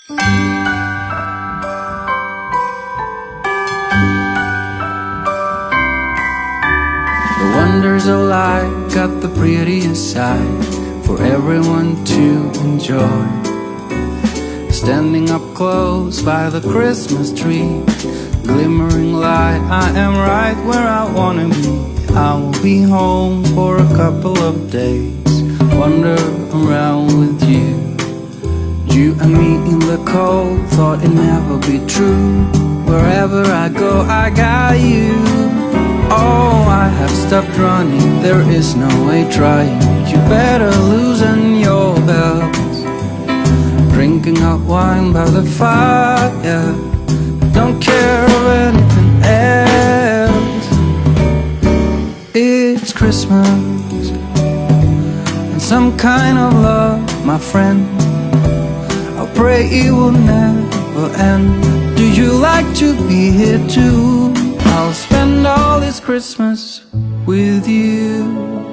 The wonders of life got the prettiest side for everyone to enjoy. Standing up close by the Christmas tree, glimmering light, I am right where I wanna be. I will be home for a couple of days, wander around with you. You and me in the cold, thought it'd never be true. Wherever I go, I got you. Oh, I have stopped running, there is no way trying. You better loosen your belts. Drinking hot wine by the fire, don't care of anything else. It's Christmas and some kind of love, my friend. I pray it will never end. Do you like to be here too? I'll spend all this Christmas with you.